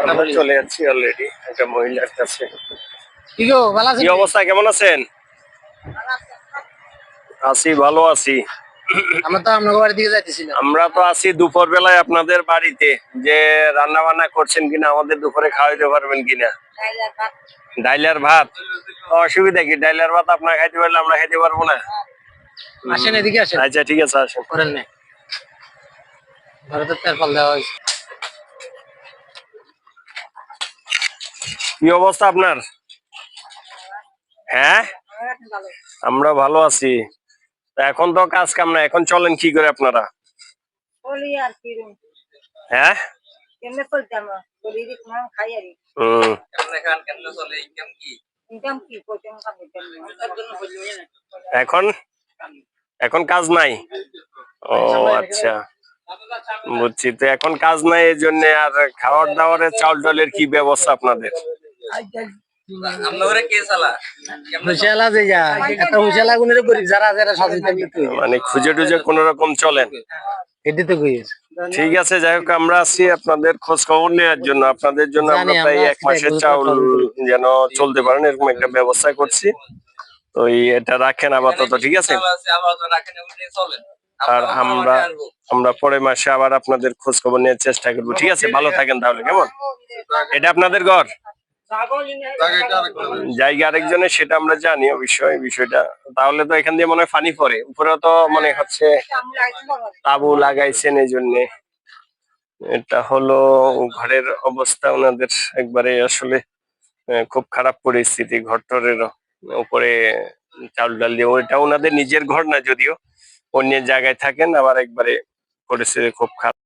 আমরা চলে যাচ্ছি অলরেডি একটা মহিলার কাছে। কি গো ভালো আছেন? কি অবস্থা, কেমন আছেন? আছি, ভালো আছি। আমরা তো আপনার বাড়ি দিকে যাইতেছিলাম। আমরা তো আছি দুপুর বেলায় আপনাদের বাড়িতে, যে রান্না বান্না করছেন কিনা, আমাদের দুপুরে খাওয়াইতে পারবেন কিনা। ডাইলার ভাত, অসুবিধা কি? ডাইলার ভাত আপনার খাইতে পারলে আমরা খাইতে পারবো না? আসেন এদিকে আসেন। আচ্ছা ঠিক আছে, আসেন। করেন না, ঘরে তো তেরপাল দেওয়া হয়েছে। কি অবস্থা আপনার? হ্যাঁ, আমরা ভালো আছি। এখন তো কাজ কাম না, এখন চলেন কি করে আপনারা? হ্যাঁ, এখন এখন কাজ নাই। ও আচ্ছা, বুঝছি। তো এখন কাজ নাই, এই জন্য। আর খাওয়ার দাওয়ারের চাউল ডালের কি ব্যবস্থা আপনাদের? মানে খুঁজে টুজে কোন রকম চলেন? ঠিক আছে, যাই হোক, আমরা আছি আপনাদের খোঁজ খবর নেওয়ার জন্য। আপনাদের জন্য আমরা প্রায় 1 মাসের চাউল যেন চলতে পারেন এরকম একটা ব্যবস্থা করছি। তো এটা রাখেন আপাতত, ঠিক আছে? আর আমরা পরের মাসে আবার আপনাদের খোঁজ খবর নেওয়ার চেষ্টা করবো, ঠিক আছে? ভালো থাকেন তাহলে, কেমন? এটা আপনাদের ঘর, জায়গা আরেকজনের, সেটা আমরা জানি বিষয়টা। তাহলে তো এখান দিয়ে মনে হয় পানি পড়ে উপরে, তো মনে হচ্ছে তাবু লাগাইছেন এই জন্য। এটা হলো ঘরের অবস্থা ওনাদের, একবারে আসলে খুব খারাপ পরিস্থিতি। ঘরটরেরও উপরে চাউল ডাল দিয়ে, ওইটা ওনাদের নিজের ঘর না, যদিও অন্য জায়গায় থাকেন, আবার একবারে পরিস্থিতি খুব খারাপ।